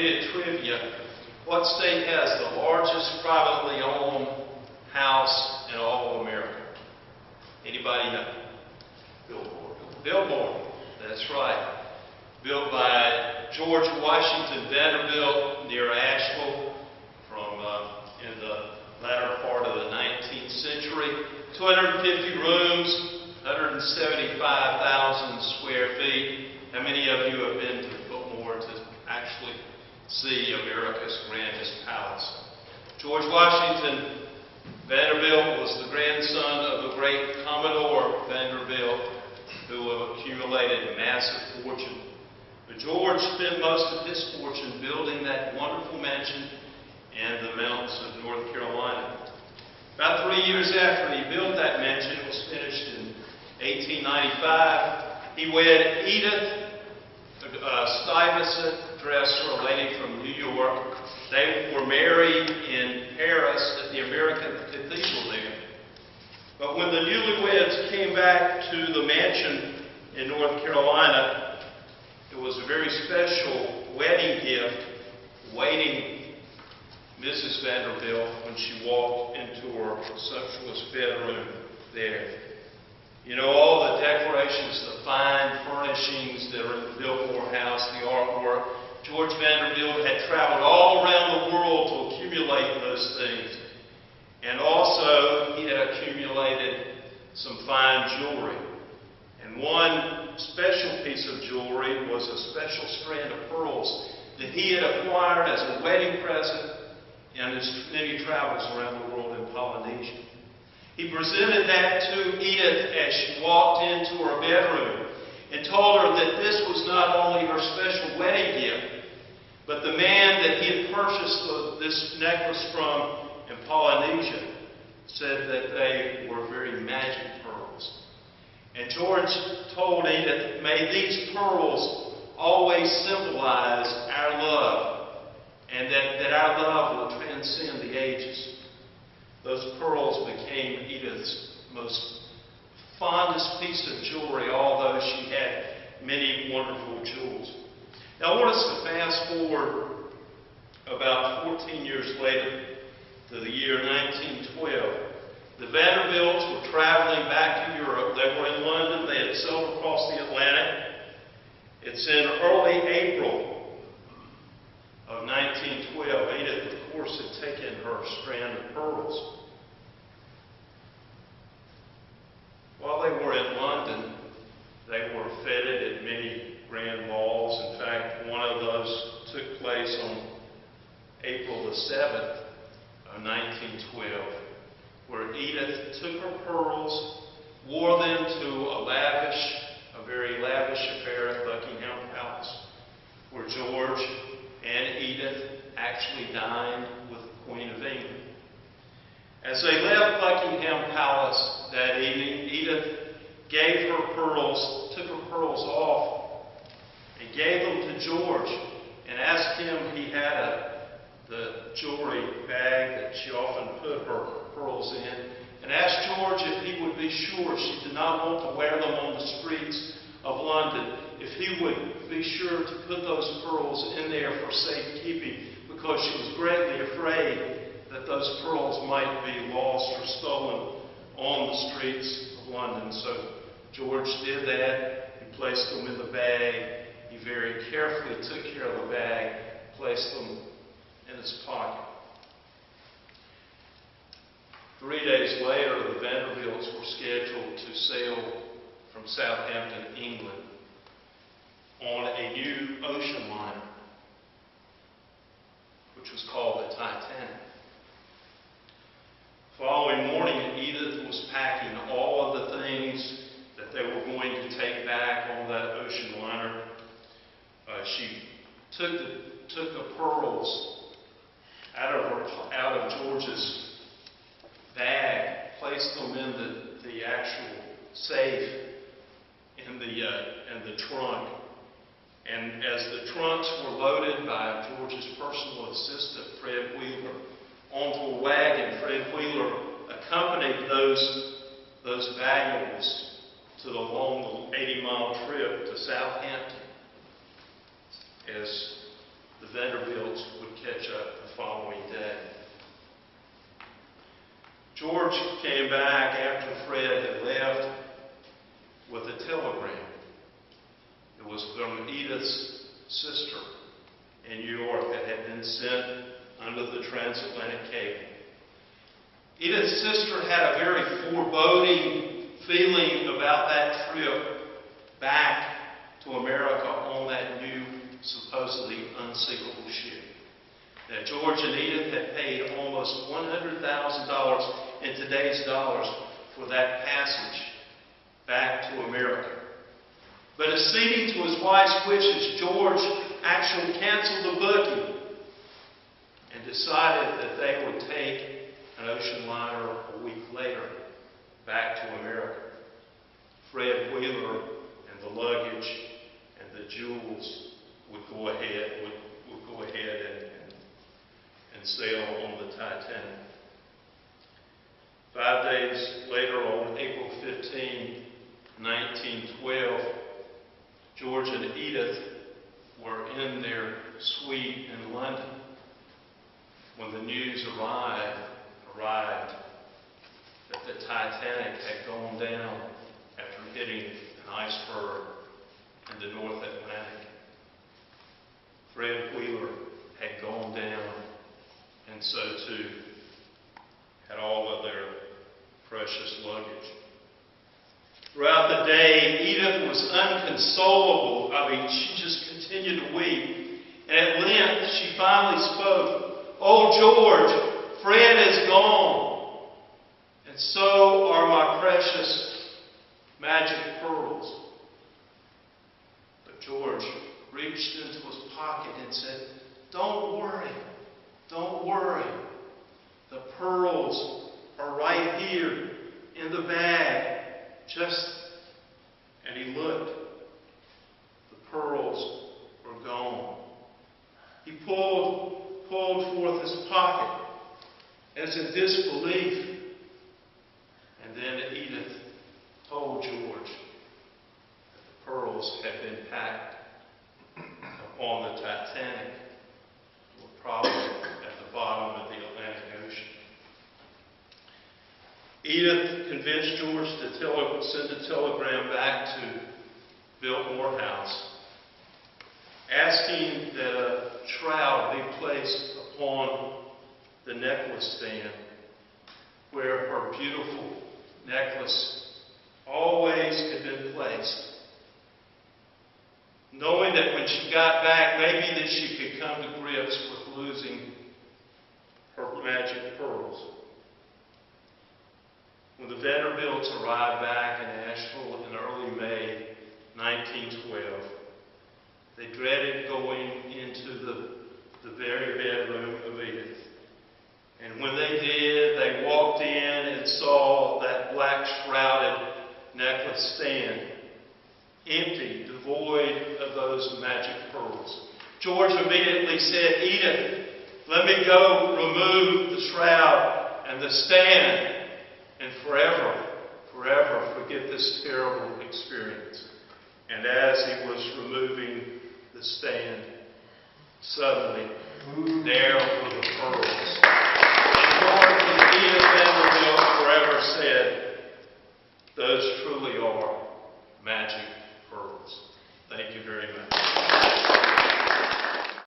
bit of trivia. What state has the largest privately owned house in all of America? Anybody know? Billboard. Billboard. That's right. Built by George Washington Vanderbilt near Asheville in the latter part of the 19th century. 250 rooms, 175,000 square feet. How many of you have been to Biltmore to actually see America's grandest palace? George Washington Vanderbilt was the grandson of the great Commodore Vanderbilt, who accumulated a massive fortune. But George spent most of his fortune building that wonderful mansion in the mountains of North Carolina. About 3 years after he built that mansion, it was finished in 1895, he wed Edith Stuyvesant Dresser, a lady from New York. They were married in Paris at the American Cathedral there. But when the newlyweds came back to the mansion in North Carolina, it was a very special wedding gift waiting Mrs. Vanderbilt when she walked into her sumptuous bedroom there. You know, all the decorations, the fine furnishings that are in the Biltmore house, the artwork. George Vanderbilt had traveled all around the world to accumulate those things. And also, he had accumulated some fine jewelry. And one special piece of jewelry was a special strand of pearls that he had acquired as a wedding present in his many travels around the world in Polynesia. He presented that to Edith as she walked into her bedroom and told her that this was not only her special wedding gift, but the man that he had purchased this necklace from in Polynesia said that they were very magic pearls. And George told Edith, may these pearls always symbolize our love, and that our love will transcend the ages. Those pearls became Edith's most fondest piece of jewelry, although she had many wonderful jewels. Now I want us to fast forward about 14 years later to the year 1912. The Vanderbilts were traveling back to Europe. They were in London. They had sailed across the Atlantic. It's in early April of 1912. Edith, of course, had taken her strand of pearls. While they were in London, they were feted at many grand balls. In fact, one of those took place on April the 7th of 1912, where Edith took her pearls, wore them to a very lavish affair at Buckingham Palace, where George and Edith actually dined with the Queen of England. As they left Buckingham Palace that evening, Edith gave her pearls, took her pearls off, and gave them to George, and asked him, he had the jewelry bag that she often put her pearls in, and asked George if he would be sure she did not want to wear them on the streets of London, if he would be sure to put those pearls in there for safekeeping, because she was greatly afraid that those pearls might be lost or stolen on the streets of London. So George did that. He placed them in the bag. He very carefully took care of the bag, placed them in his pocket. 3 days later, the Vanderbilts were scheduled to sail from Southampton, England, on a new ocean liner, which was called the Titanic. Following morning, Edith was packing all of the things that they were going to take back on that ocean liner. She took the pearls out of George's bag, placed them in the actual safe in the trunk. And as the trunks were loaded by George's personal assistant, Fred Wheeler, onto a wagon, Fred Wheeler accompanied those valuables to the long 80-mile trip to Southampton. As the Vanderbilts would catch up the following day. George came back after Fred had left with a telegram. It was from Edith's sister in New York that had been sent under the transatlantic cable. Edith's sister had a very foreboding feeling about that trip back to America on that new, supposedly unsinkable ship. Now, George and Edith had paid almost $100,000 in today's dollars for that passage back to America. But acceding to his wife's wishes, George actually canceled the booking and decided that they would take an ocean liner a week later back to America. Fred Wheeler and the luggage and the jewels would go ahead and sail on the Titanic. 5 days later, on April 15, 1912, George and Edith were in their suite in London when the news arrived that the Titanic had gone down after hitting an iceberg in the North Atlantic. Fred Wheeler had gone down, and so too had all of their precious luggage. Throughout the day, Edith was unconsolable. She just continued to weep. And at length, she finally spoke. "Oh, George, Fred is gone. And so are my precious magic pearls." But George reached into his pocket and said, "Don't worry. Don't worry. The pearls are right here in the bag. And he looked. The pearls were gone. He pulled forth his pocket as in disbelief. And then Edith told George that the pearls had been packed upon the Titanic, were probably at the bottom of the Atlantic Ocean. Edith convinced George to send a telegram back to Biltmore House, asking that a shroud be placed upon the necklace stand where her beautiful necklace always had been placed, knowing that when she got back, maybe that she could come to grips with losing her magic pearls. When the Vanderbilts arrived back in Asheville in early May 1912, they dreaded going into the very bedroom of Edith. And when they did, they walked in and saw that black shrouded necklace stand, empty, devoid of those magic pearls. George immediately said, "Edith, let me go remove the shroud and the stand and forever forget this terrible experience." And as he was removing the stand, suddenly, there were the pearls. And George and Edith Vanderbilt forever said, "Those truly are magic pearls." Thank you very much.